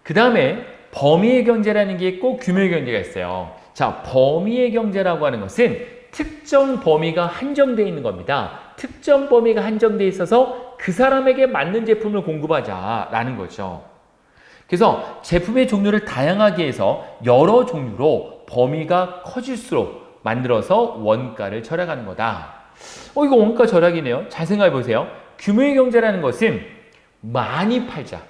그 다음에 범위의 경제라는 게 있고 규모의 경제가 있어요. 자, 범위의 경제라고 하는 것은 특정 범위가 한정되어 있는 겁니다. 특정 범위가 한정되어 있어서 그 사람에게 맞는 제품을 공급하자라는 거죠. 그래서 제품의 종류를 다양하게 해서 여러 종류로 범위가 커질수록 만들어서 원가를 절약하는 거다. 이거 원가 절약이네요. 잘 생각해 보세요. 규모의 경제라는 것은 많이 팔자.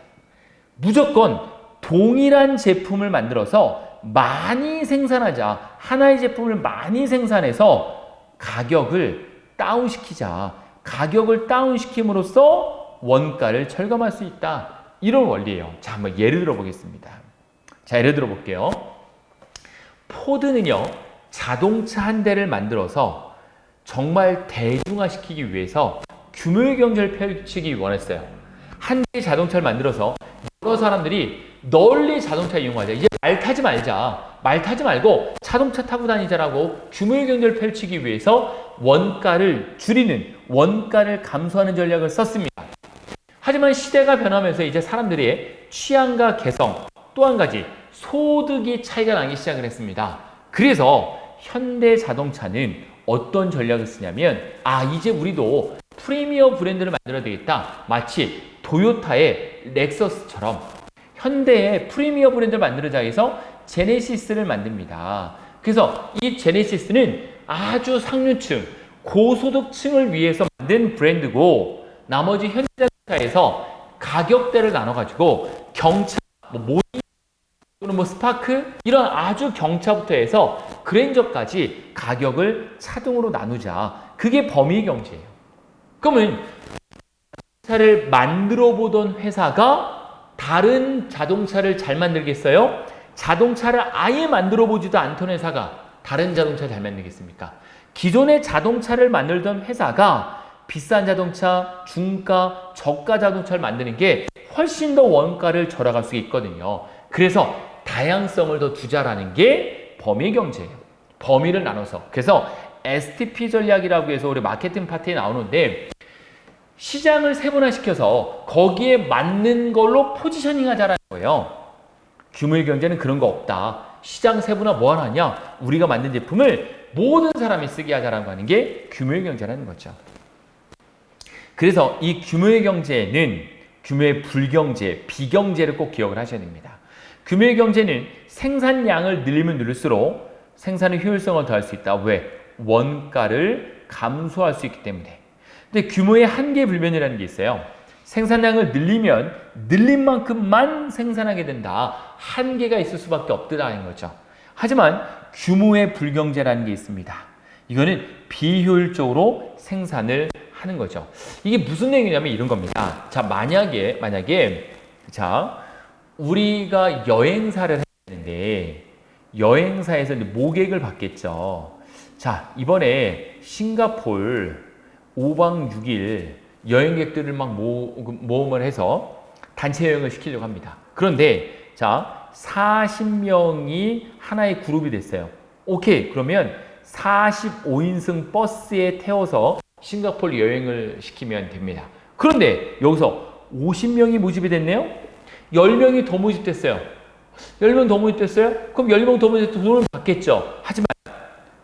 무조건 동일한 제품을 만들어서 많이 생산하자. 하나의 제품을 많이 생산해서 가격을 다운시키자. 가격을 다운시킴으로써 원가를 절감할 수 있다. 이런 원리예요. 자, 한번 예를 들어 보겠습니다. 자, 예를 들어 볼게요. 포드는요, 자동차 한 대를 만들어서 정말 대중화시키기 위해서 규모의 경제를 펼치기 원했어요. 한 대의 자동차를 만들어서 여러 사람들이 널리 자동차 이용하자. 이제 말 타지 말자. 말 타지 말고 자동차 타고 다니자라고 규모의 경제를 펼치기 위해서 원가를 줄이는, 원가를 감소하는 전략을 썼습니다. 하지만 시대가 변하면서 이제 사람들의 취향과 개성, 또 한 가지 소득이 차이가 나기 시작을 했습니다. 그래서 현대 자동차는 어떤 전략을 쓰냐면, 이제 우리도 프리미엄 브랜드를 만들어야 되겠다. 마치 도요타의 렉서스처럼 현대의 프리미엄 브랜드를 만들자 해서 제네시스를 만듭니다. 그래서 이 제네시스는 아주 상류층, 고소득층을 위해서 만든 브랜드고, 나머지 현대자동차에서 가격대를 나눠가지고 경차, 모니 또는 스파크 이런 아주 경차부터 해서 그랜저까지 가격을 차등으로 나누자. 그게 범위 경제예요. 그러면 자동차를 만들어 보던 회사가 다른 자동차를 잘 만들겠어요? 자동차를 아예 만들어 보지도 않던 회사가 다른 자동차를 잘 만들겠습니까? 기존의 자동차를 만들던 회사가 비싼 자동차, 중가, 저가 자동차를 만드는 게 훨씬 더 원가를 절약할 수 있거든요. 그래서 다양성을 더 두자라는 게 범위 경제예요. 범위를 나눠서. 그래서 STP 전략이라고 해서 우리 마케팅 파트에 나오는데, 시장을 세분화시켜서 거기에 맞는 걸로 포지셔닝 하자라는 거예요. 규모의 경제는 그런 거 없다. 시장 세분화 뭐 하냐? 우리가 만든 제품을 모든 사람이 쓰게 하자라고 하는 게 규모의 경제라는 거죠. 그래서 이 규모의 경제는 규모의 불경제, 비경제를 꼭 기억을 하셔야 됩니다. 규모의 경제는 생산량을 늘리면 늘릴수록 생산의 효율성을 더할 수 있다. 왜? 원가를 감소할 수 있기 때문에. 근데 규모의 한계불변이라는 게 있어요. 생산량을 늘리면 늘린 만큼만 생산하게 된다. 한계가 있을 수밖에 없다는 거죠. 하지만 규모의 불경제라는 게 있습니다. 이거는 비효율적으로 생산을 하는 거죠. 이게 무슨 내용이냐면 이런 겁니다. 자, 만약에 자, 우리가 여행사를 했는데 여행사에서 모객을 받겠죠. 자, 이번에 싱가폴 5박 6일 여행객들을 막 모험을 해서 단체 여행을 시키려고 합니다. 그런데 자, 40명이 하나의 그룹이 됐어요. 오케이, 그러면 45인승 버스에 태워서 싱가포르 여행을 시키면 됩니다. 그런데 여기서 50명이 모집이 됐네요. 10명이 더 모집됐어요. 10명 더 모집됐어요? 그럼 10명 더 모집돼서 돈을 받겠죠. 하지만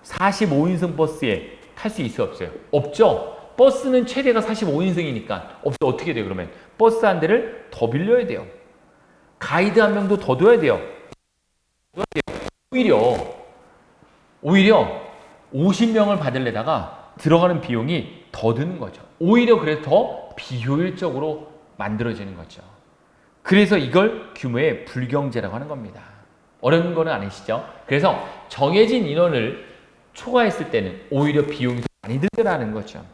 45인승 버스에 탈 수 있어요, 없어요? 없죠. 버스는 최대가 45인승이니까 없어. 어떻게 돼요, 그러면? 버스 한 대를 더 빌려야 돼요. 가이드 한 명도 더 둬야 돼요. 오히려 50명을 받으려다가 들어가는 비용이 더 드는 거죠. 오히려 그래서 더 비효율적으로 만들어지는 거죠. 그래서 이걸 규모의 불경제라고 하는 겁니다. 어려운 거는 아니시죠? 그래서 정해진 인원을 초과했을 때는 오히려 비용이 더 많이 들더라는 거죠.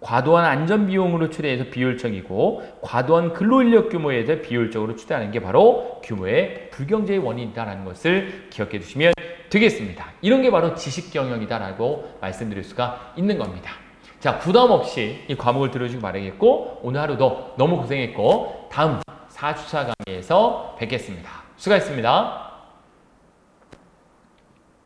과도한 안전비용으로 추대해서 비효율적이고 과도한 근로인력 규모에 대해 비효율적으로 추대하는 게 바로 규모의 불경제의 원인이다라는 것을 기억해 두시면 되겠습니다. 이런 게 바로 지식경영이다라고 말씀드릴 수가 있는 겁니다. 자, 부담 없이 이 과목을 들어주시기 바라겠고, 오늘 하루도 너무 고생했고 다음 4주차 강의에서 뵙겠습니다. 수고하셨습니다.